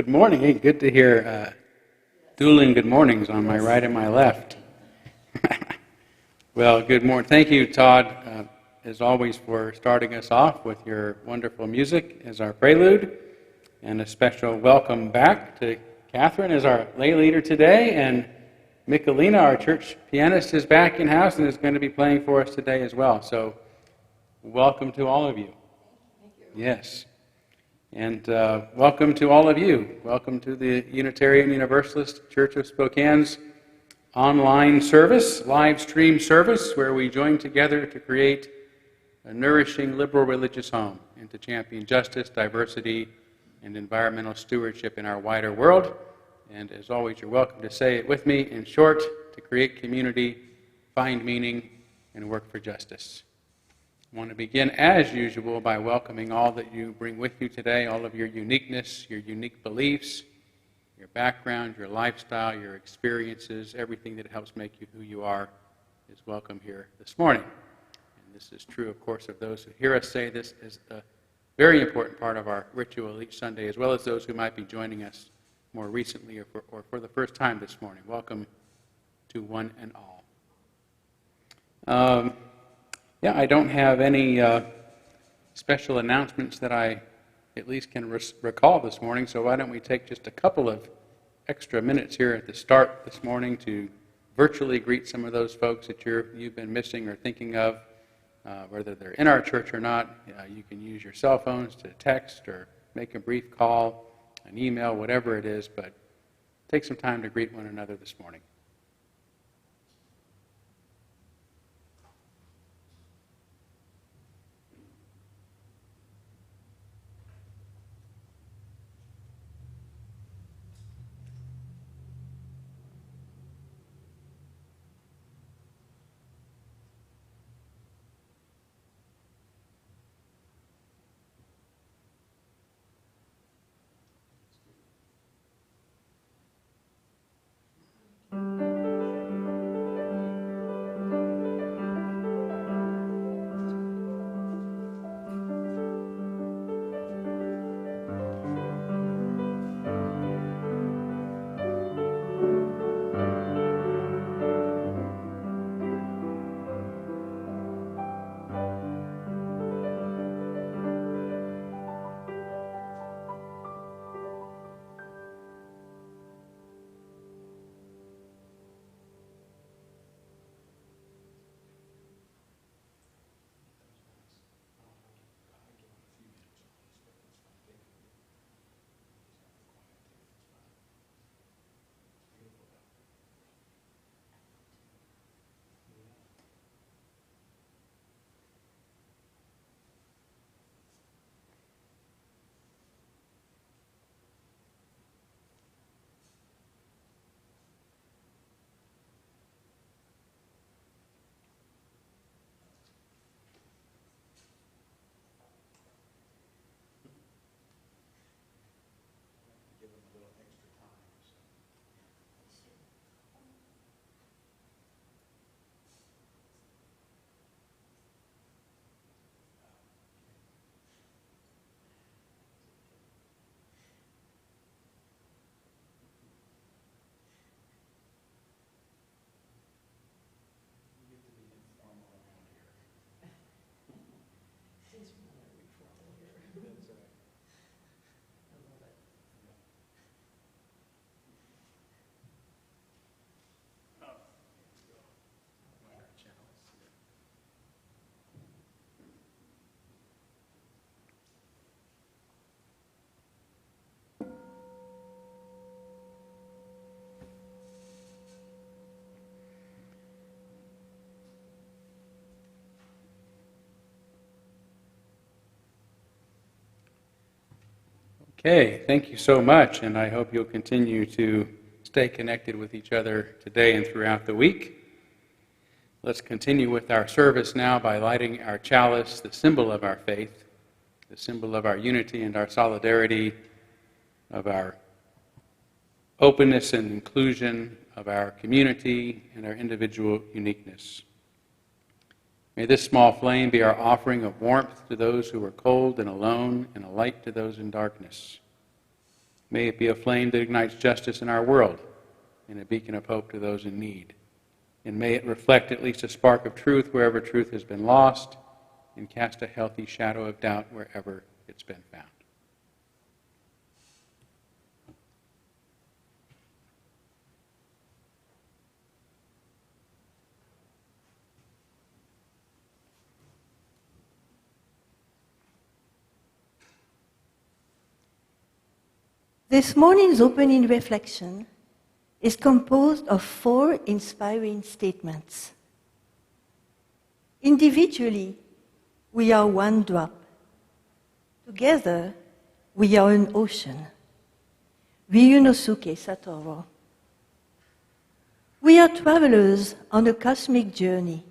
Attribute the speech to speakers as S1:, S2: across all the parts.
S1: Good morning. Hey, good to hear dueling good mornings on my right and my left. Well, good morning. Thank you, Todd, as always, for starting us off with your wonderful music as our prelude. And a special welcome back to Catherine as our lay leader today. And Michelina, our church pianist, is back in house and is going to be playing for us today as well. So welcome to all of you.
S2: Thank you.
S1: Yes. And welcome to all of you. Welcome to the Unitarian Universalist Church of Spokane's online service, live stream service, where we join together to create a nourishing liberal religious home and to champion justice, diversity, and environmental stewardship in our wider world. And as always, you're welcome to say it with me in short: to create community, find meaning, and work for justice. I want to begin, as usual, by welcoming all that you bring with you today, all of your uniqueness, your unique beliefs, your background, your lifestyle, your experiences, everything that helps make you who you are is welcome here this morning. And this is true, of course, of those who hear us say this as a very important part of our ritual each Sunday, as well as those who might be joining us more recently or for the first time this morning. Welcome to one and all. I don't have any special announcements that I at least can recall this morning, so why don't we take just a couple of extra minutes here at the start this morning to virtually greet some of those folks that you've been missing or thinking of, whether they're in our church or not. You can use your cell phones to text or make a brief call, an email, whatever it is, but take some time to greet one another this morning. Okay, thank you so much, and I hope you'll continue to stay connected with each other today and throughout the week. Let's continue with our service now by lighting our chalice, the symbol of our faith, the symbol of our unity and our solidarity, of our openness and inclusion, of our community and our individual uniqueness. May this small flame be our offering of warmth to those who are cold and alone, and a light to those in darkness. May it be a flame that ignites justice in our world and a beacon of hope to those in need. And may it reflect at least a spark of truth wherever truth has been lost and cast a healthy shadow of doubt wherever it's been found.
S2: This morning's opening reflection is composed of 4 inspiring statements. Individually, we are one drop. Together, we are an ocean. Ryunosuke Satoru. We are travelers on a cosmic journey,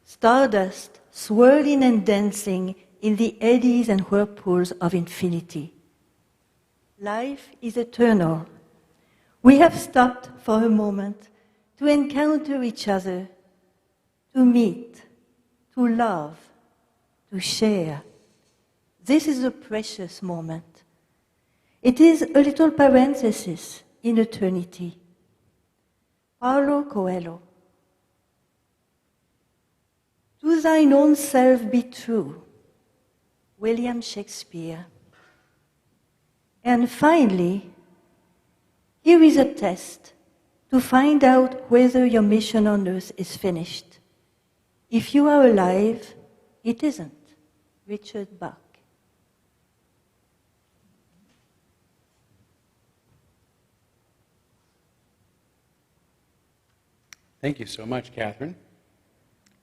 S2: stardust swirling and dancing in the eddies and whirlpools of infinity. Life is eternal. We have stopped for a moment to encounter each other, to meet, to love, to share. This is a precious moment. It is a little parenthesis in eternity. Paulo Coelho. To thine own self be true. William Shakespeare. And finally, here is a test to find out whether your mission on earth is finished. If you are alive, it isn't. Richard Bach.
S1: Thank you so much, Catherine.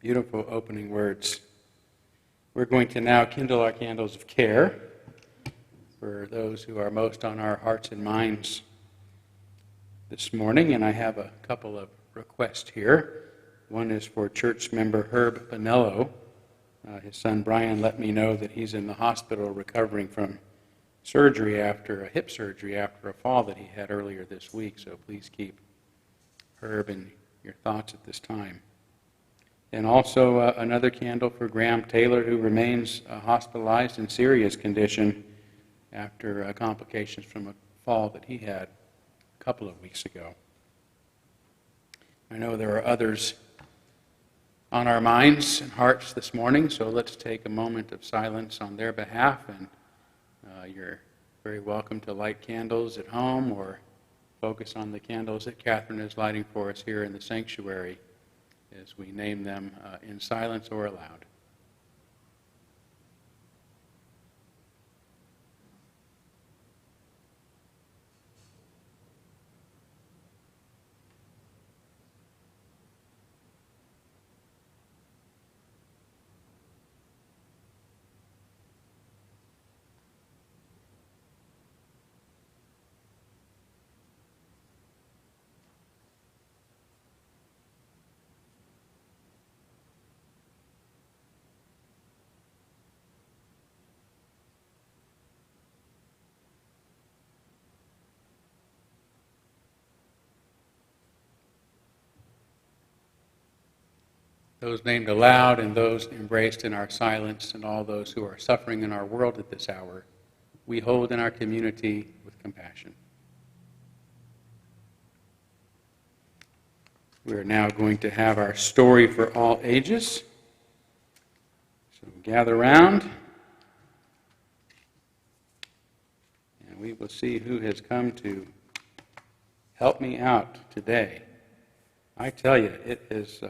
S1: Beautiful opening words. We're going to now kindle our candles of care for those who are most on our hearts and minds this morning, and I have a couple of requests here. One is for church member Herb Bonello. His son Brian let me know that he's in the hospital recovering from hip surgery after a fall that he had earlier this week, so please keep Herb in your thoughts at this time. And also another candle for Graham Taylor, who remains hospitalized in serious condition after complications from a fall that he had a couple of weeks ago. I know there are others on our minds and hearts this morning, so let's take a moment of silence on their behalf, and you're very welcome to light candles at home or focus on the candles that Catherine is lighting for us here in the sanctuary as we name them in silence or aloud. Those named aloud and those embraced in our silence, and all those who are suffering in our world at this hour, we hold in our community with compassion. We are now going to have our story for all ages. So gather round, and we will see who has come to help me out today. I tell you, it is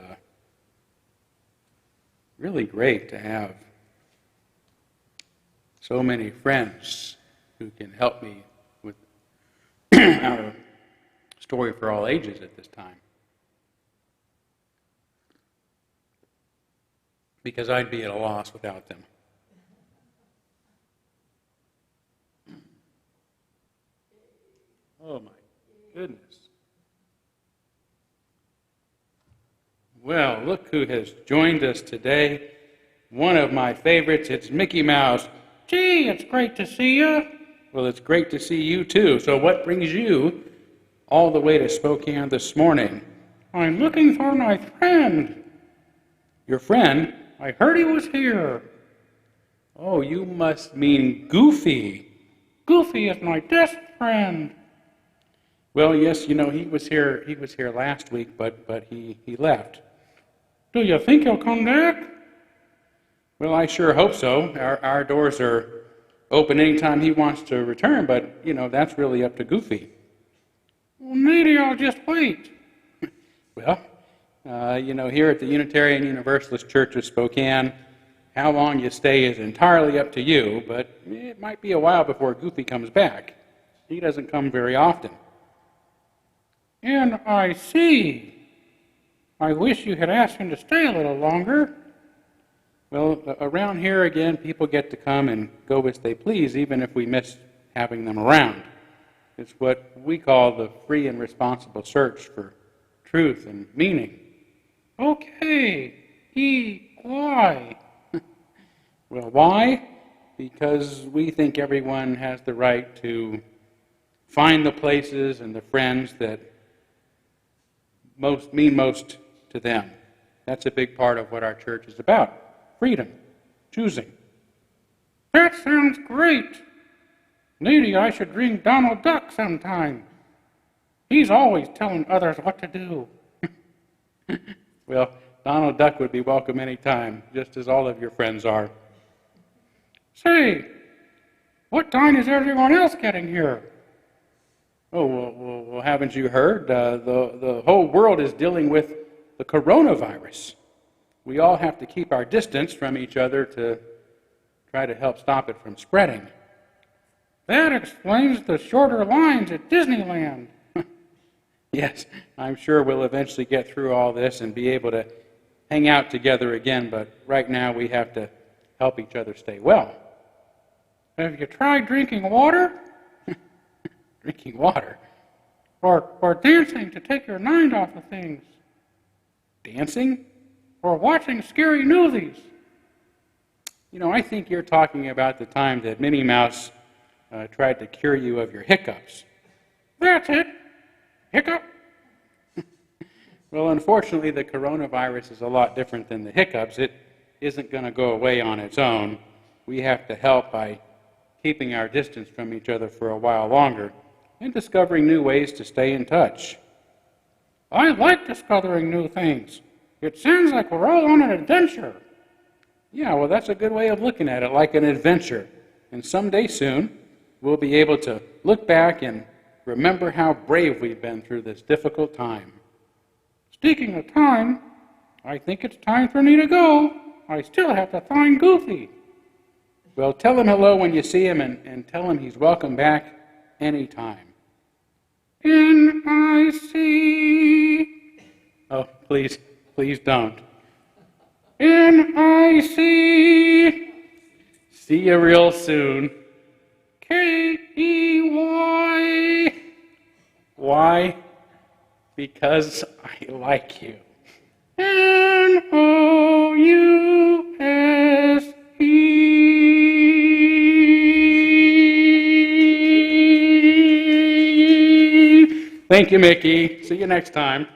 S1: really great to have so many friends who can help me with our story for all ages at this time. Because I'd be at a loss without them. Oh my goodness. Well, look who has joined us today. One of my favorites, it's Mickey Mouse. Gee, it's great to see you. Well, it's great to see you too. So what brings you all the way to Spokane this morning? I'm looking for my friend. Your friend? I heard he was here. Oh, you must mean Goofy.
S3: Goofy is my best friend.
S1: Well, yes, he was here last week, but he left.
S3: Do you think he'll come back?
S1: Well, I sure hope so. Our doors are open anytime he wants to return, but, that's really up to Goofy.
S3: Well, maybe I'll just wait.
S1: Well, here at the Unitarian Universalist Church of Spokane, how long you stay is entirely up to you, but it might be a while before Goofy comes back. He doesn't come very often.
S3: And I see. I wish you had asked him to stay a little longer.
S1: Well, around here, again, people get to come and go as they please, even if we miss having them around. It's what we call the free and responsible search for truth and meaning.
S3: Okay. Why?
S1: Well, why? Because we think everyone has the right to find the places and the friends that mean most to them. That's a big part of what our church is about. Freedom. Choosing.
S3: That sounds great. Maybe I should bring Donald Duck sometime. He's always telling others what to do.
S1: Well, Donald Duck would be welcome anytime, just as all of your friends are.
S3: Say, what time is everyone else getting here?
S1: Oh, well, haven't you heard? The whole world is dealing with the coronavirus. We all have to keep our distance from each other to try to help stop it from spreading.
S3: That explains the shorter lines at Disneyland.
S1: Yes, I'm sure we'll eventually get through all this and be able to hang out together again, but right now we have to help each other stay well.
S3: Have you tried drinking water?
S1: Drinking water?
S3: Or dancing to take your mind off of things?
S1: Dancing?
S3: Or watching scary movies?
S1: I think you're talking about the time that Minnie Mouse tried to cure you of your hiccups.
S3: That's it. Hiccup?
S1: Well, unfortunately, the coronavirus is a lot different than the hiccups. It isn't going to go away on its own. We have to help by keeping our distance from each other for a while longer and discovering new ways to stay in touch.
S3: I like discovering new things. It sounds like we're all on an adventure.
S1: Yeah, well, that's a good way of looking at it, like an adventure. And someday soon, we'll be able to look back and remember how brave we've been through this difficult time.
S3: Speaking of time, I think it's time for me to go. I still have to find Goofy.
S1: Well, tell him hello when you see him and tell him he's welcome back anytime.
S3: N-I-C.
S1: Oh, please don't.
S3: N-I-C.
S1: See you real soon.
S3: K-E-Y.
S1: Why? Because I like you.
S3: N-O-U-S-E.
S1: Thank you, Mickey. See you next time.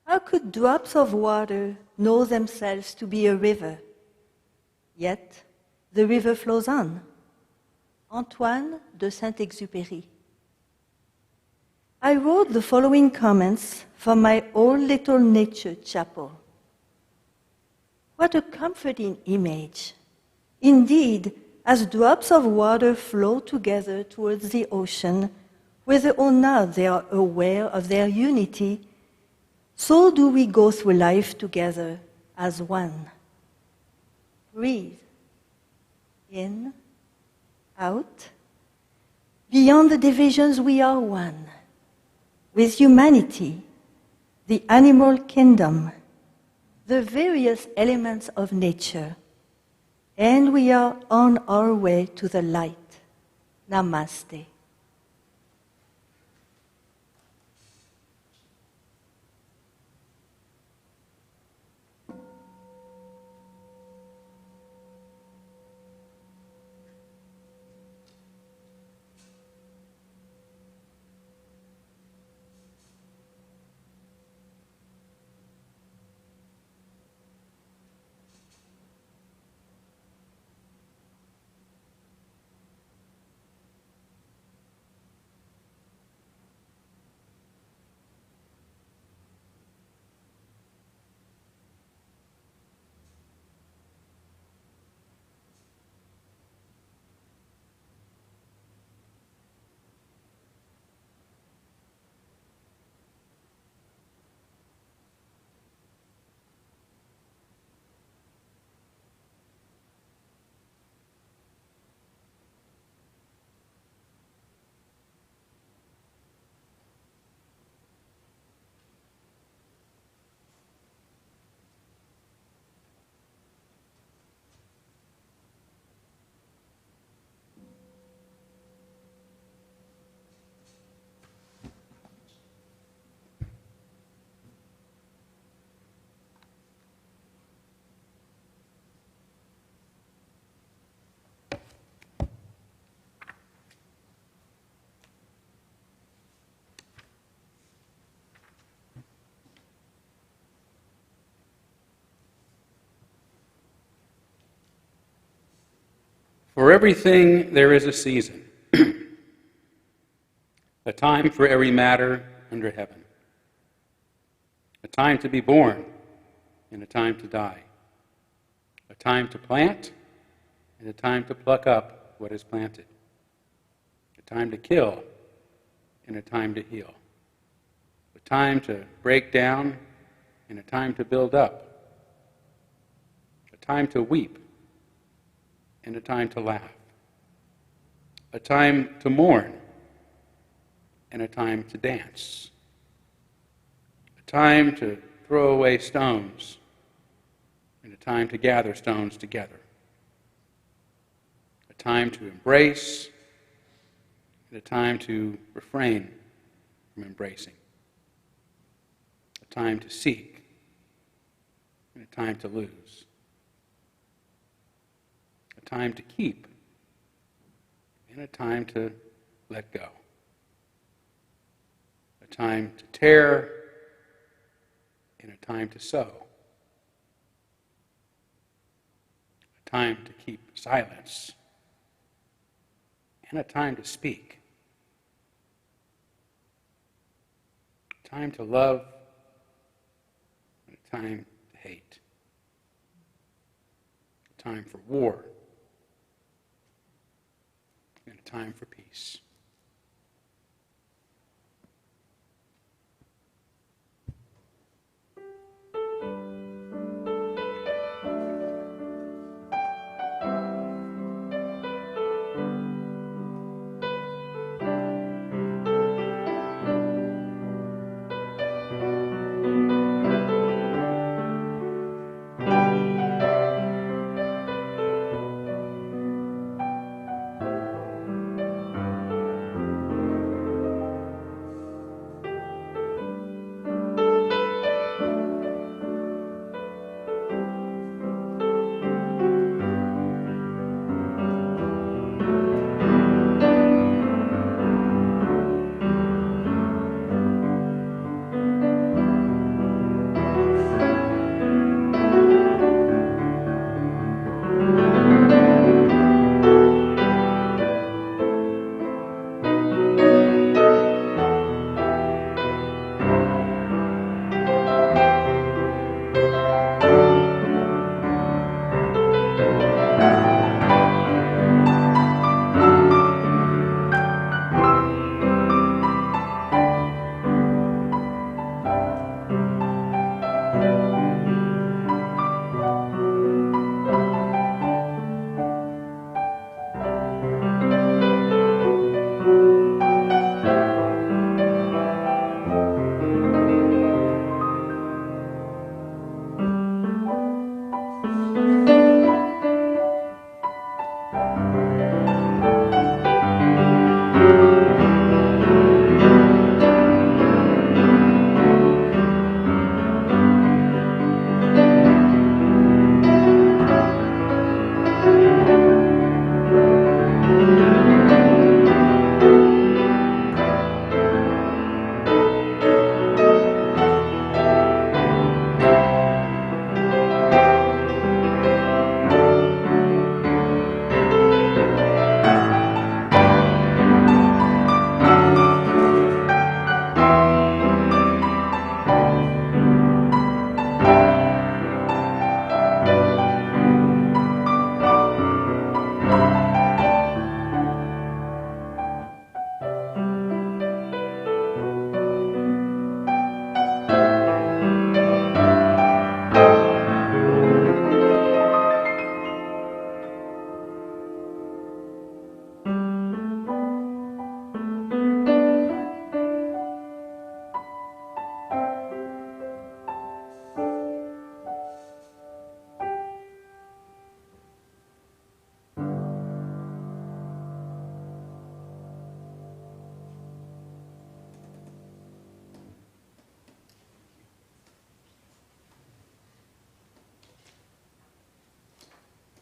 S2: How could drops of water know themselves to be a river? Yet the river flows on. Antoine de Saint-Exupéry. I wrote the following comments from my own little nature chapel. What a comforting image. Indeed, as drops of water flow together towards the ocean, whether or not they are aware of their unity, so do we go through life together as one. Breathe. In, out. Beyond the divisions, we are one. With humanity, the animal kingdom, the various elements of nature, and we are on our way to the light. Namaste.
S1: For everything there is a season, a time for every matter under heaven, a time to be born and a time to die, a time to plant and a time to pluck up what is planted, a time to kill and a time to heal, a time to break down and a time to build up, a time to weep and a time to laugh, a time to mourn and a time to dance, a time to throw away stones and a time to gather stones together, a time to embrace and a time to refrain from embracing, a time to seek and a time to lose, a time to keep and a time to let go, a time to tear and a time to sow, a time to keep silence and a time to speak, a time to love and a time to hate, a time for war and a time for peace.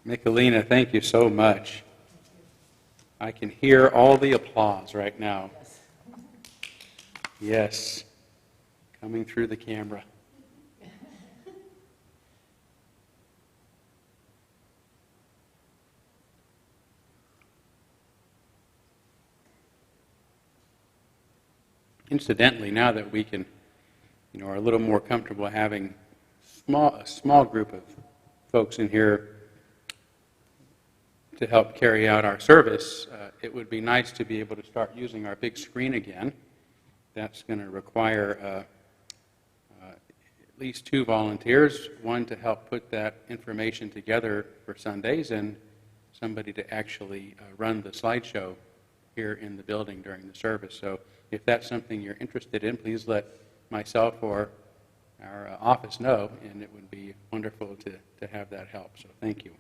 S1: Michelina, thank you so much. I can hear all the applause right now. Yes, coming through the camera. Incidentally, now that we can, are a little more comfortable having a small group of folks in here to help carry out our service, it would be nice to be able to start using our big screen again. That's going to require at least 2 volunteers, one to help put that information together for Sundays, and somebody to actually run the slideshow here in the building during the service. So if that's something you're interested in, please let myself or our office know, and it would be wonderful to have that help. So thank you.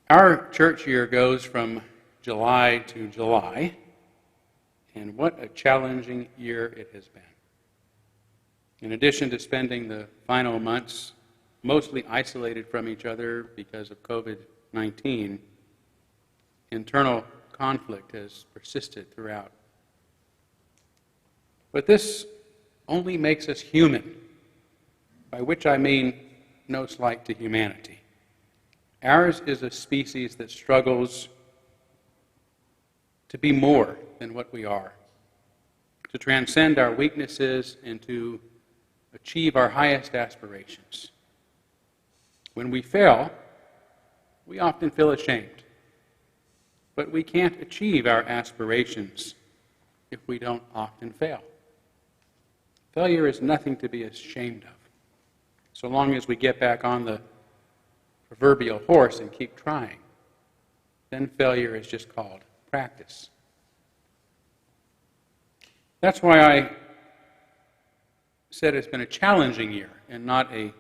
S1: Our church year goes from July to July, and what a challenging year it has been. In addition to spending the final months mostly isolated from each other because of COVID-19, internal conflict has persisted throughout. But this only makes us human, by which I mean no slight to humanity. Ours is a species that struggles to be more than what we are, to transcend our weaknesses and to achieve our highest aspirations. When we fail, we often feel ashamed, but we can't achieve our aspirations if we don't often fail. Failure is nothing to be ashamed of, so long as we get back on the proverbial horse and keep trying. Then failure is just called practice. That's why I said it's been a challenging year and not a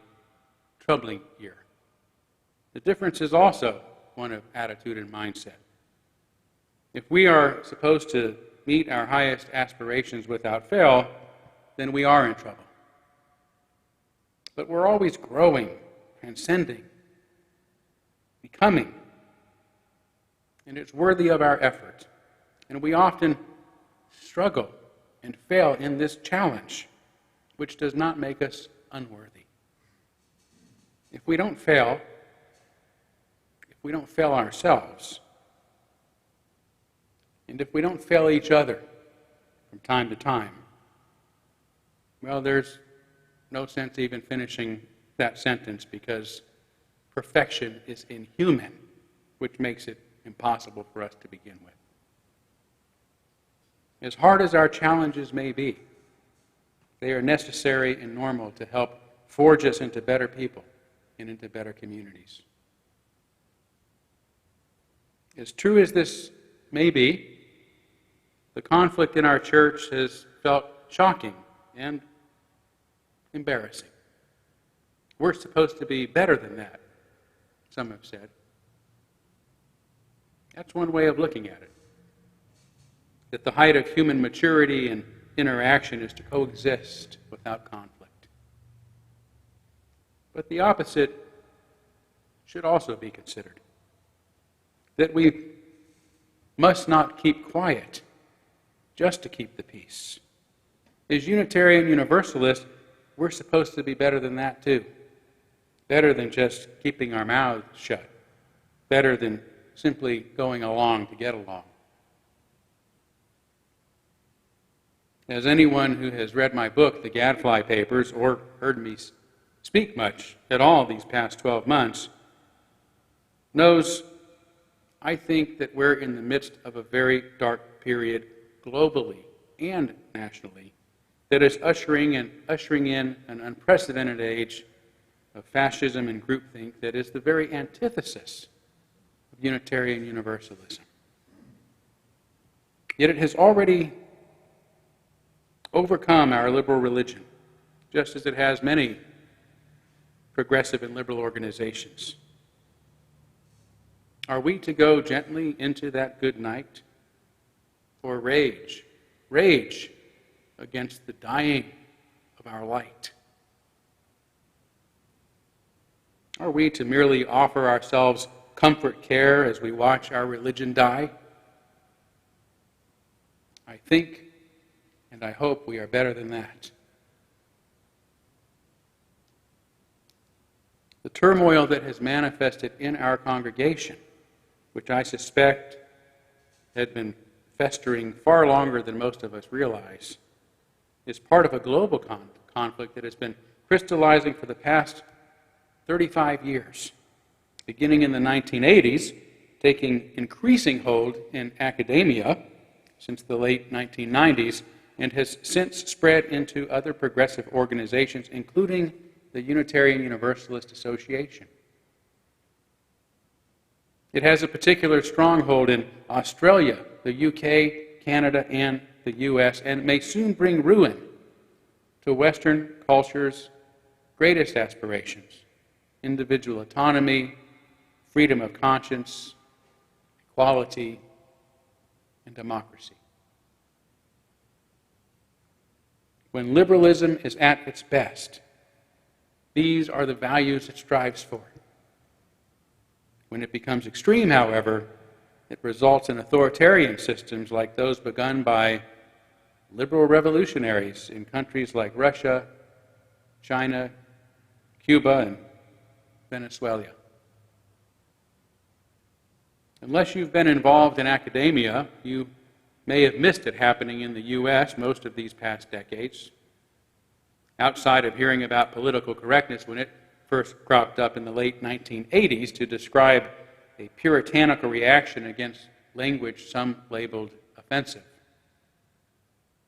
S1: troubling year. The difference is also one of attitude and mindset. If we are supposed to meet our highest aspirations without fail, then we are in trouble. But we're always growing, transcending, becoming, and it's worthy of our effort. And we often struggle and fail in this challenge, which does not make us unworthy. If we don't fail ourselves, and if we don't fail each other from time to time, well, there's no sense even finishing that sentence, because perfection is inhuman, which makes it impossible for us to begin with. As hard as our challenges may be, they are necessary and normal to help forge us into better people and into better communities. As true as this may be, the conflict in our church has felt shocking and embarrassing. We're supposed to be better than that, some have said. That's one way of looking at it. That the height of human maturity and interaction is to coexist without conflict. But the opposite should also be considered. That we must not keep quiet just to keep the peace. As Unitarian Universalists, we're supposed to be better than that too. Better than just keeping our mouths shut. Better than simply going along to get along. As anyone who has read my book, The Gadfly Papers, or heard me speak much at all these past 12 months, knows I think that we're in the midst of a very dark period globally and nationally that is ushering in an unprecedented age of fascism and groupthink that is the very antithesis of Unitarian Universalism. Yet it has already overcome our liberal religion, just as it has many progressive and liberal organizations. Are we to go gently into that good night, or rage against the dying of our light? Are we to merely offer ourselves comfort care as we watch our religion die? I think and I hope we are better than that. The turmoil that has manifested in our congregation, which I suspect had been festering far longer than most of us realize, is part of a global conflict that has been crystallizing for the past 35 years, beginning in the 1980s, taking increasing hold in academia since the late 1990s, and has since spread into other progressive organizations, including the Unitarian Universalist Association. It has a particular stronghold in Australia, the UK, Canada, and the US, and may soon bring ruin to Western culture's greatest aspirations: individual autonomy, freedom of conscience, equality, and democracy. When liberalism is at its best, these are the values it strives for. When it becomes extreme, however, it results in authoritarian systems like those begun by liberal revolutionaries in countries like Russia, China, Cuba, and Venezuela. Unless you've been involved in academia, you may have missed it happening in the U.S. most of these past decades. Outside of hearing about political correctness when it first cropped up in the late 1980s to describe a puritanical reaction against language some labeled offensive.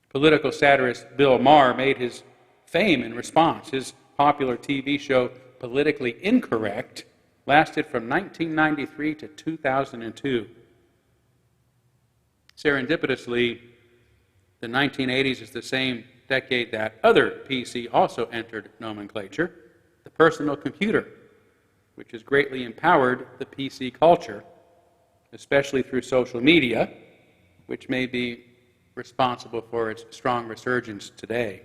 S1: Political satirist Bill Maher made his fame in response. His popular TV show, Politically Incorrect, lasted from 1993 to 2002. Serendipitously, the 1980s is the same decade that other PC also entered nomenclature, the personal computer, which has greatly empowered the PC culture, especially through social media, which may be responsible for its strong resurgence today.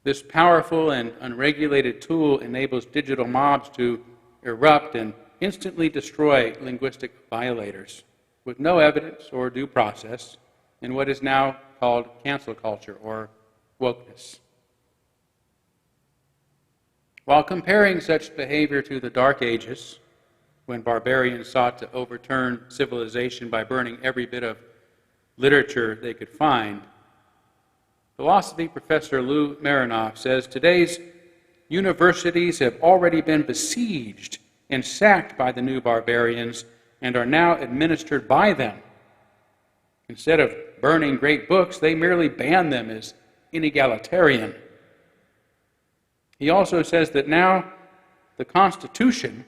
S1: This powerful and unregulated tool enables digital mobs to erupt and instantly destroy linguistic violators with no evidence or due process in what is now called cancel culture or wokeness. While comparing such behavior to the Dark Ages, when barbarians sought to overturn civilization by burning every bit of literature they could find, philosophy professor Lou Marinoff says today's universities have already been besieged and sacked by the new barbarians and are now administered by them. Instead of burning great books, they merely ban them as inegalitarian. He also says that now the Constitution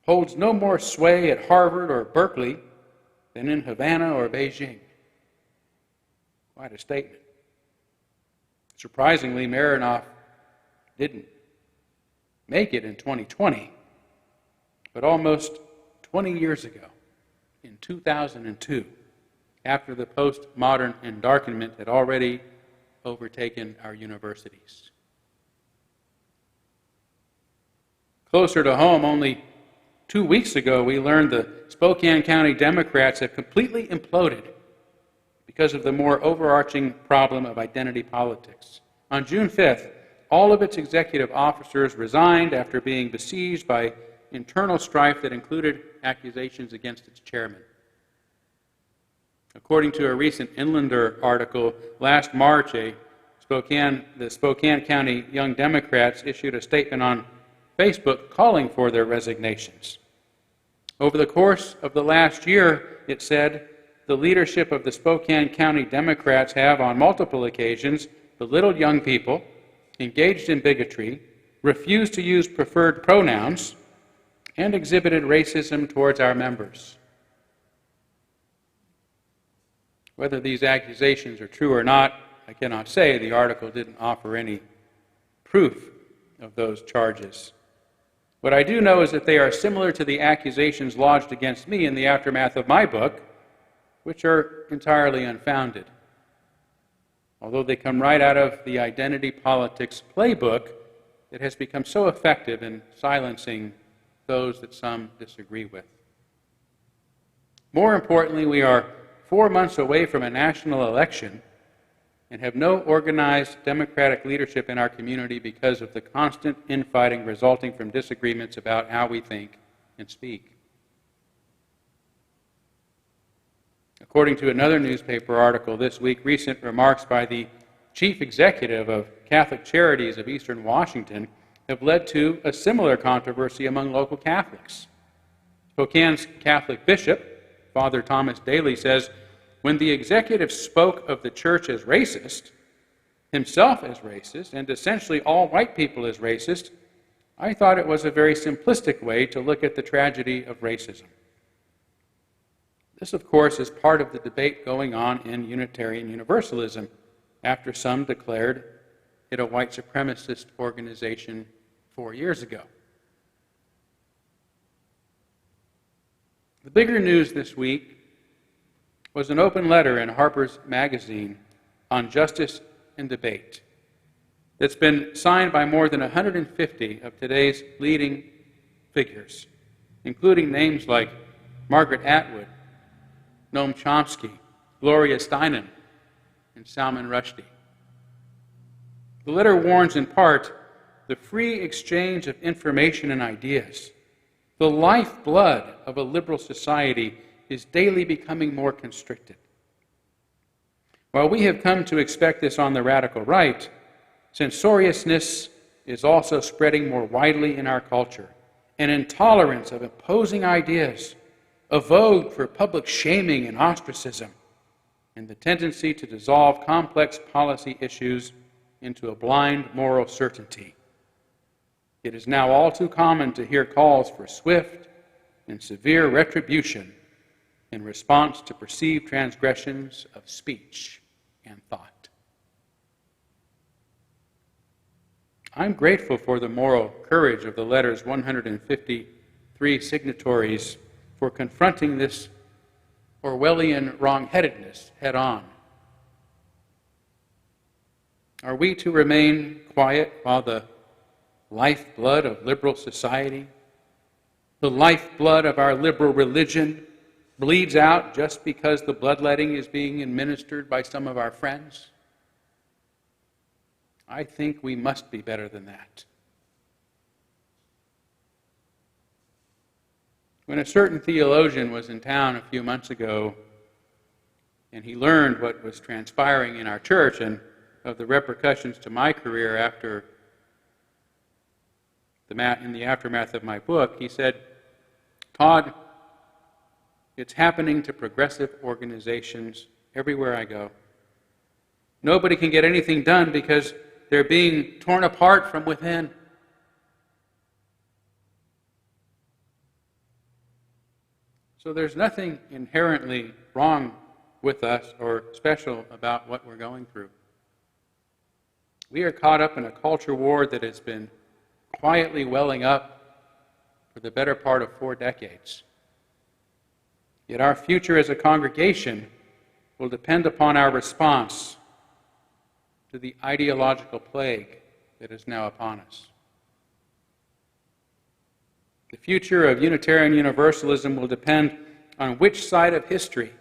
S1: holds no more sway at Harvard or Berkeley than in Havana or Beijing. Quite a statement. Surprisingly, Marinoff didn't make it in 2020, but almost 20 years ago, in 2002, after the postmodern endarkenment had already overtaken our universities. Closer to home, only 2 weeks ago, we learned the Spokane County Democrats have completely imploded because of the more overarching problem of identity politics. On June 5th, all of its executive officers resigned after being besieged by internal strife that included accusations against its chairman. According to a recent Inlander article, last March, the Spokane County Young Democrats issued a statement on Facebook calling for their resignations. Over the course of the last year, it said, the leadership of the Spokane County Democrats have, on multiple occasions, belittled young people, engaged in bigotry, refused to use preferred pronouns, and exhibited racism towards our members. Whether these accusations are true or not, I cannot say. The article didn't offer any proof of those charges. What I do know is that they are similar to the accusations lodged against me in the aftermath of my book, which are entirely unfounded. Although they come right out of the identity politics playbook that has become so effective in silencing those that some disagree with. More importantly, we are 4 months away from a national election and have no organized democratic leadership in our community because of the constant infighting resulting from disagreements about how we think and speak. According to another newspaper article this week, recent remarks by the chief executive of Catholic Charities of Eastern Washington have led to a similar controversy among local Catholics. Spokane's Catholic bishop, Father Thomas Daly, says, when the executive spoke of the church as racist, himself as racist, and essentially all white people as racist, I thought it was a very simplistic way to look at the tragedy of racism. This, of course, is part of the debate going on in Unitarian Universalism, after some declared it a white supremacist organization 4 years ago. The bigger news this week was an open letter in Harper's Magazine on justice and debate that's been signed by more than 150 of today's leading figures, including names like Margaret Atwood, Noam Chomsky, Gloria Steinem, and Salman Rushdie. The letter warns in part the free exchange of information and ideas, the lifeblood of a liberal society, is daily becoming more constricted. While we have come to expect this on the radical right, censoriousness is also spreading more widely in our culture. An intolerance of opposing ideas, a vogue for public shaming and ostracism, and the tendency to dissolve complex policy issues into a blind moral certainty. It is now all too common to hear calls for swift and severe retribution in response to perceived transgressions of speech and thought. I'm grateful for the moral courage of the letter's 153 signatories for confronting this Orwellian wrongheadedness head on. Are we to remain quiet while the lifeblood of liberal society, the lifeblood of our liberal religion, bleeds out just because the bloodletting is being administered by some of our friends? I think we must be better than that. When a certain theologian was in town a few months ago, and he learned what was transpiring in our church and of the repercussions to my career after in the aftermath of my book, he said, "Todd, it's happening to progressive organizations everywhere I go. Nobody can get anything done because they're being torn apart from within." So there's nothing inherently wrong with us or special about what we're going through. We are caught up in a culture war that has been quietly welling up for the better part of 4 decades. Yet our future as a congregation will depend upon our response to the ideological plague that is now upon us. The future of Unitarian Universalism will depend on which side of history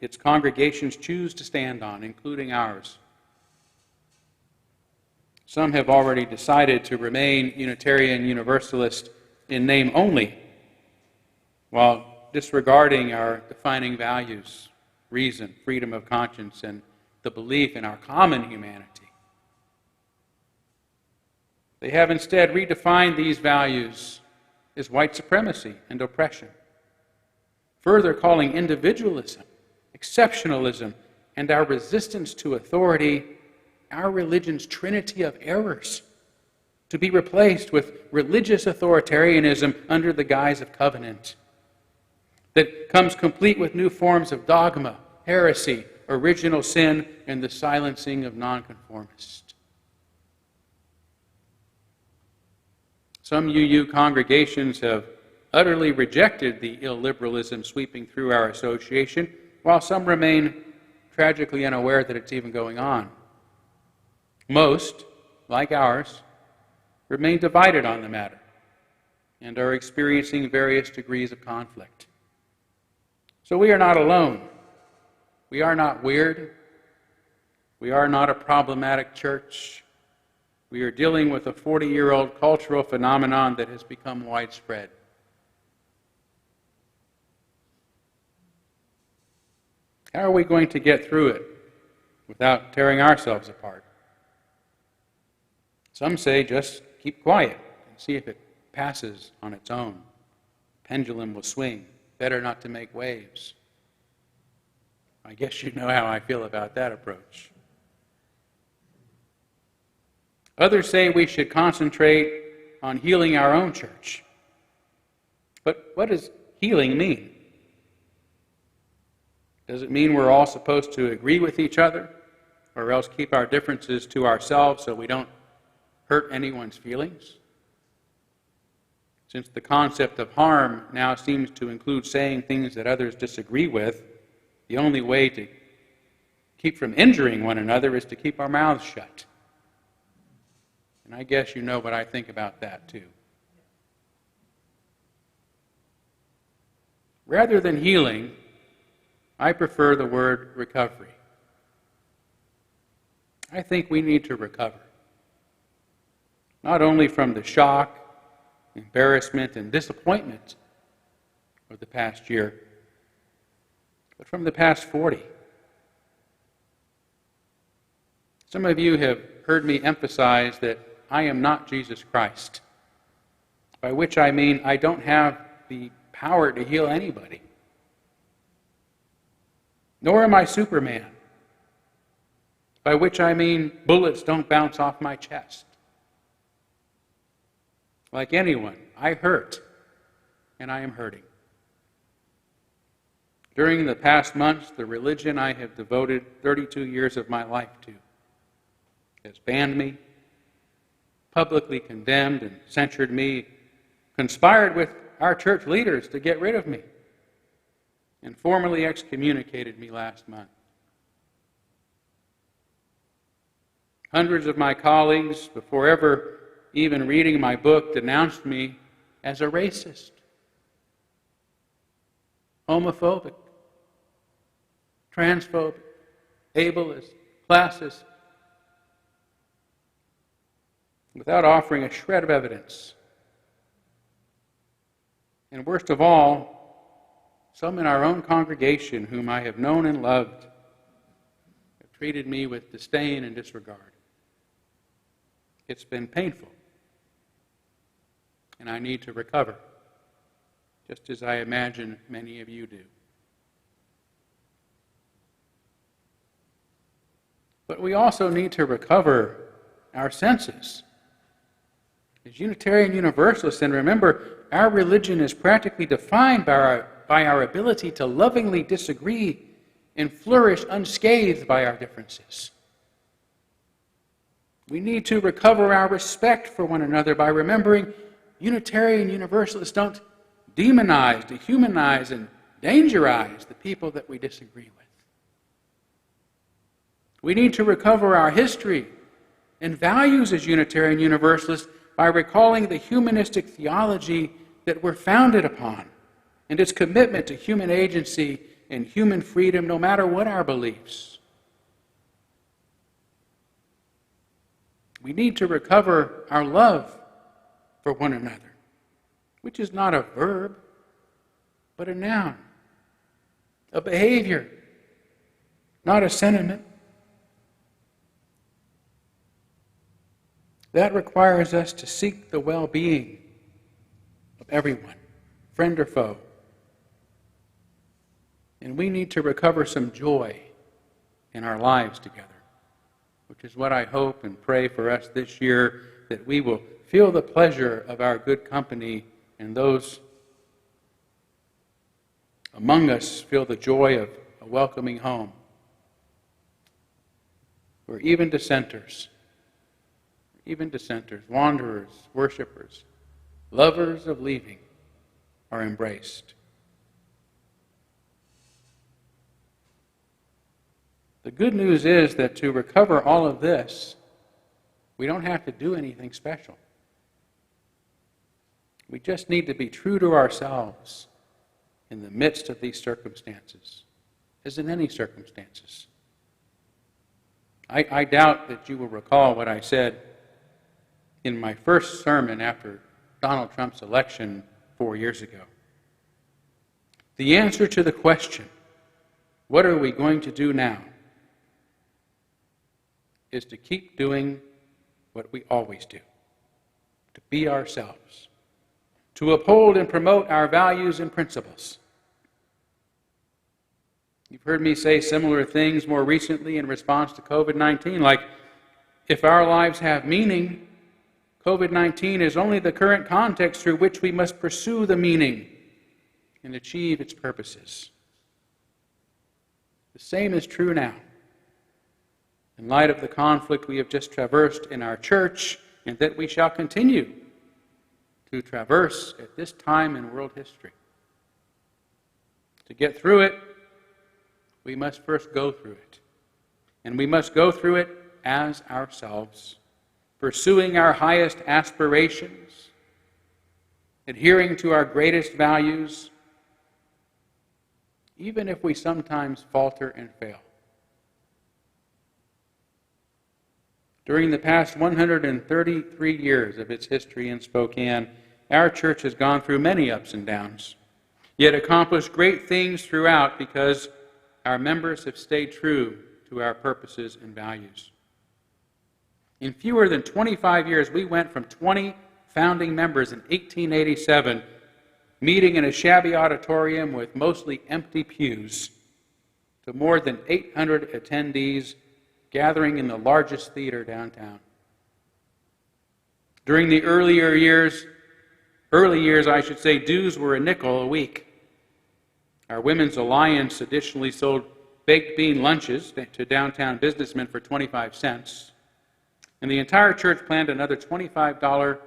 S1: its congregations choose to stand on, including ours. Some have already decided to remain Unitarian Universalist in name only, while disregarding our defining values, reason, freedom of conscience, and the belief in our common humanity. They have instead redefined these values as white supremacy and oppression, further calling individualism, exceptionalism, and our resistance to authority our religion's trinity of errors, to be replaced with religious authoritarianism under the guise of covenant, that comes complete with new forms of dogma, heresy, original sin, and the silencing of nonconformists. Some UU congregations have utterly rejected the illiberalism sweeping through our association, while some remain tragically unaware that it's even going on. Most, like ours, remain divided on the matter and are experiencing various degrees of conflict. So we are not alone. We are not weird. We are not a problematic church. We are dealing with a 40-year-old cultural phenomenon that has become widespread. How are we going to get through it without tearing ourselves apart? Some say just keep quiet and see if it passes on its own. Pendulum will swing. Better not to make waves. I guess you know how I feel about that approach. Others say we should concentrate on healing our own church. But what does healing mean? Does it mean we're all supposed to agree with each other, or else keep our differences to ourselves so we don't hurt anyone's feelings? Since the concept of harm now seems to include saying things that others disagree with, the only way to keep from injuring one another is to keep our mouths shut. And I guess you know what I think about that too. Rather than healing, I prefer the word recovery. I think we need to recover. Not only from the shock, embarrassment, and disappointment of the past year, but from the past 40. Some of you have heard me emphasize that I am not Jesus Christ, by which I mean I don't have the power to heal anybody. Nor am I Superman, by which I mean bullets don't bounce off my chest. Like anyone, I hurt, and I am hurting. During the past months, the religion I have devoted 32 years of my life to has banned me, publicly condemned and censured me, conspired with our church leaders to get rid of me, and formally excommunicated me last month. Hundreds of my colleagues, before ever even reading my book, denounced me as a racist, homophobic, transphobic, ableist, classist, without offering a shred of evidence. And worst of all, some in our own congregation whom I have known and loved have treated me with disdain and disregard. It's been painful, and I need to recover, just as I imagine many of you do. But we also need to recover our senses. As Unitarian Universalists, and remember, our religion is practically defined by our ability to lovingly disagree and flourish unscathed by our differences. We need to recover our respect for one another by remembering Unitarian Universalists don't demonize, dehumanize, and dangerize the people that we disagree with. We need to recover our history and values as Unitarian Universalists by recalling the humanistic theology that we're founded upon and its commitment to human agency and human freedom no matter what our beliefs. We need to recover our love for one another, which is not a verb, but a noun, a behavior, not a sentiment. That requires us to seek the well-being of everyone, friend or foe. And we need to recover some joy in our lives together, which is what I hope and pray for us this year, that we will feel the pleasure of our good company, and those among us feel the joy of a welcoming home, where even dissenters, wanderers, worshipers, lovers of leaving are embraced. The good news is that to recover all of this, we don't have to do anything special. We just need to be true to ourselves in the midst of these circumstances, as in any circumstances. I doubt that you will recall what I said in my first sermon after Donald Trump's election 4 years ago. The answer to the question, what are we going to do now? Is to keep doing what we always do, to be ourselves, to uphold and promote our values and principles. You've heard me say similar things more recently in response to COVID-19, like, if our lives have meaning, COVID-19 is only the current context through which we must pursue the meaning and achieve its purposes. The same is true now. In light of the conflict we have just traversed in our church, and that we shall continue to traverse at this time in world history. To get through it, we must first go through it. And we must go through it as ourselves, pursuing our highest aspirations, adhering to our greatest values, even if we sometimes falter and fail. During the past 133 years of its history in Spokane, our church has gone through many ups and downs, yet accomplished great things throughout because our members have stayed true to our purposes and values. In fewer than 25 years, we went from 20 founding members in 1887, meeting in a shabby auditorium with mostly empty pews, to more than 800 attendees gathering in the largest theater downtown. During the early years, dues were a nickel a week. Our Women's Alliance additionally sold baked bean lunches to downtown businessmen for 25 cents. And the entire church planned another $25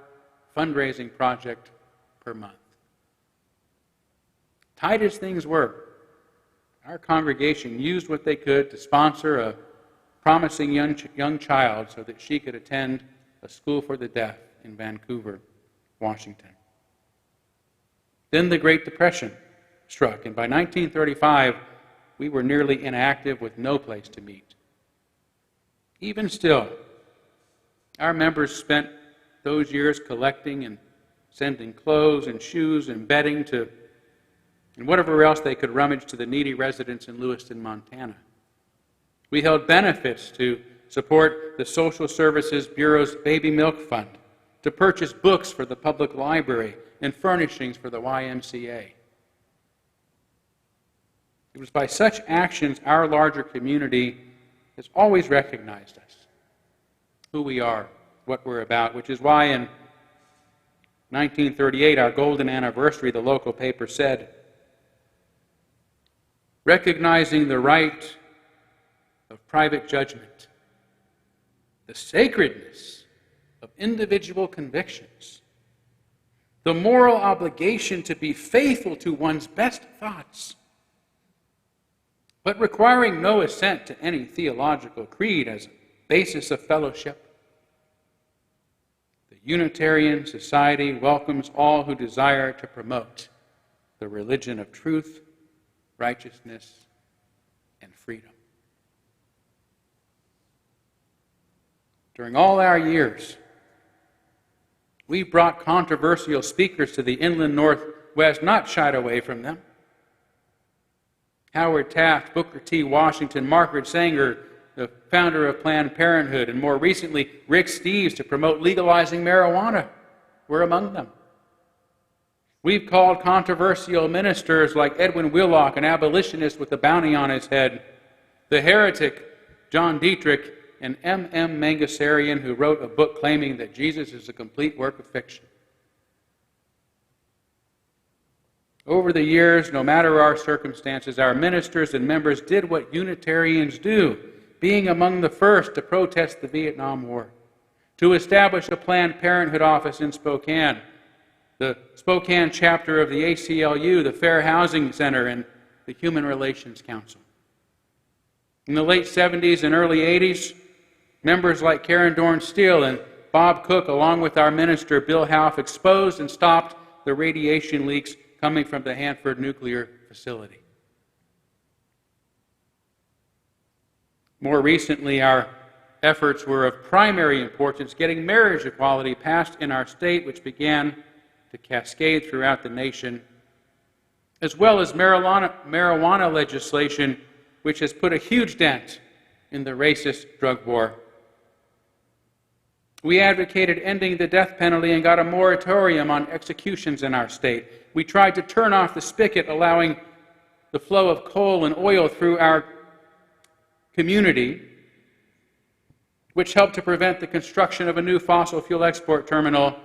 S1: fundraising project per month. Tight as things were, our congregation used what they could to sponsor a promising young child so that she could attend a school for the deaf in Vancouver, Washington. Then the Great Depression struck, and by 1935, we were nearly inactive with no place to meet. Even still, our members spent those years collecting and sending clothes and shoes and bedding and whatever else they could rummage to the needy residents in Lewiston, Montana. We held benefits to support the Social Services Bureau's Baby Milk Fund, to purchase books for the public library and furnishings for the YMCA. It was by such actions our larger community has always recognized us, who we are, what we're about, which is why in 1938, our golden anniversary, the local paper said, recognizing the right of private judgment, the sacredness of individual convictions, the moral obligation to be faithful to one's best thoughts, but requiring no assent to any theological creed as a basis of fellowship. The Unitarian Society welcomes all who desire to promote the religion of truth, righteousness, and freedom. During all our years, we brought controversial speakers to the inland Northwest, not shied away from them. Howard Taft, Booker T. Washington, Margaret Sanger, the founder of Planned Parenthood, and more recently, Rick Steves to promote legalizing marijuana, were among them. We've called controversial ministers like Edwin Willock, an abolitionist with a bounty on his head, the heretic John Dietrich, and M.M. Mangasarian, who wrote a book claiming that Jesus is a complete work of fiction. Over the years, no matter our circumstances, our ministers and members did what Unitarians do, being among the first to protest the Vietnam War, to establish a Planned Parenthood office in Spokane, the Spokane chapter of the ACLU, the Fair Housing Center, and the Human Relations Council. In the late 70s and early 80s, members like Karen Dorn Steele and Bob Cook, along with our minister Bill Houff, exposed and stopped the radiation leaks coming from the Hanford nuclear facility. More recently, our efforts were of primary importance, getting marriage equality passed in our state, which began to cascade throughout the nation, as well as marijuana legislation which has put a huge dent in the racist drug war. We advocated ending the death penalty and got a moratorium on executions in our state. We tried to turn off the spigot, allowing the flow of coal and oil through our community, which helped to prevent the construction of a new fossil fuel export terminal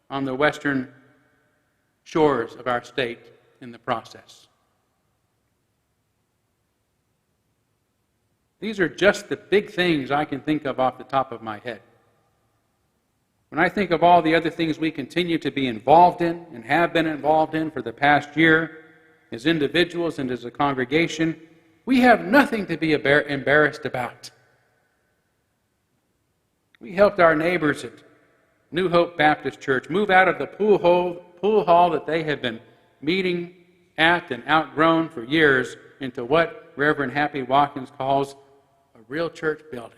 S1: on the western shores of our state in the process. These are just the big things I can think of off the top of my head. When I think of all the other things we continue to be involved in and have been involved in for the past year, as individuals and as a congregation, we have nothing to be embarrassed about. We helped our neighbors at New Hope Baptist Church move out of the pool hall that they had been meeting at and outgrown for years into what Reverend Happy Watkins calls a real church building.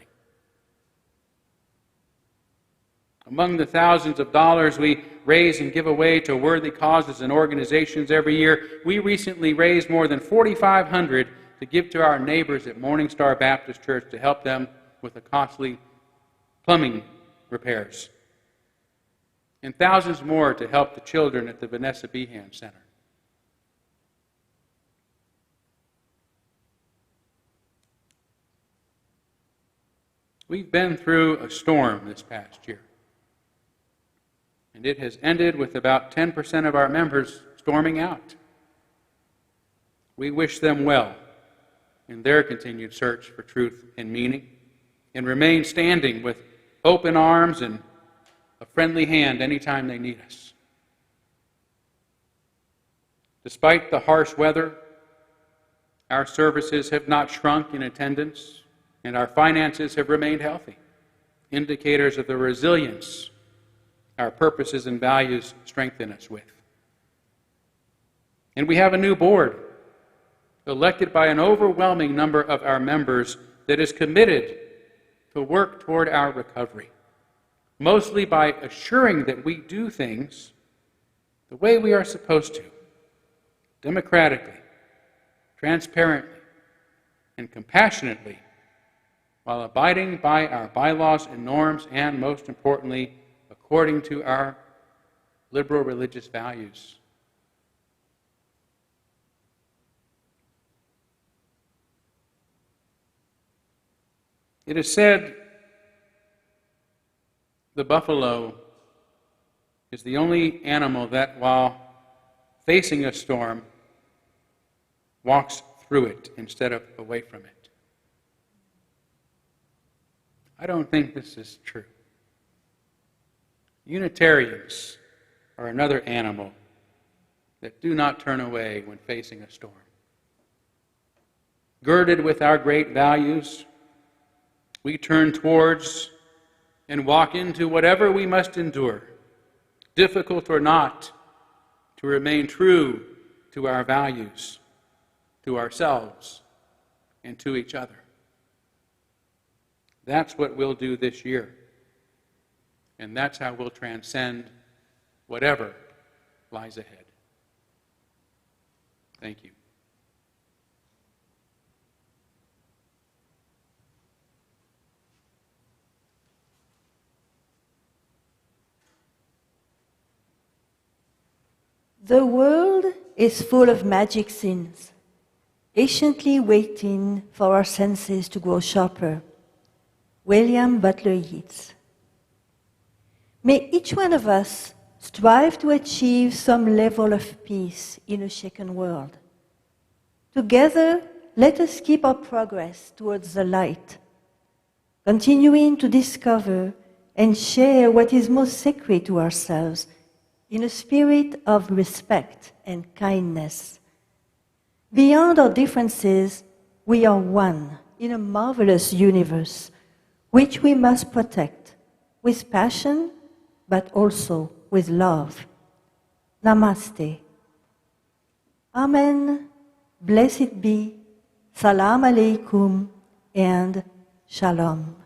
S1: Among the thousands of dollars we raise and give away to worthy causes and organizations every year, we recently raised more than $4,500 to give to our neighbors at Morning Star Baptist Church to help them with the costly plumbing repairs, and thousands more to help the children at the Vanessa Behan Center. We've been through a storm this past year, and it has ended with about 10% of our members storming out. We wish them well in their continued search for truth and meaning, and remain standing with open arms and a friendly hand anytime they need us. Despite the harsh weather, our services have not shrunk in attendance, and our finances have remained healthy, indicators of the resilience our purposes and values strengthen us with. And we have a new board, elected by an overwhelming number of our members, that is committed to work toward our recovery, mostly by assuring that we do things the way we are supposed to, democratically, transparently, and compassionately, while abiding by our bylaws and norms, and most importantly, according to our liberal religious values. It is said the buffalo is the only animal that, while facing a storm, walks through it instead of away from it. I don't think this is true. Unitarians are another animal that do not turn away when facing a storm. Girded with our great values, we turn towards and walk into whatever we must endure, difficult or not, to remain true to our values, to ourselves, and to each other. That's what we'll do this year. And that's how we'll transcend whatever lies ahead. Thank you.
S2: The world is full of magic scenes, patiently waiting for our senses to grow sharper. William Butler Yeats. May each one of us strive to achieve some level of peace in a shaken world. Together, let us keep our progress towards the light, continuing to discover and share what is most sacred to ourselves in a spirit of respect and kindness. Beyond our differences, we are one in a marvelous universe, which we must protect with passion, but also with love. Namaste. Amen. Blessed be. Salam alaikum and shalom.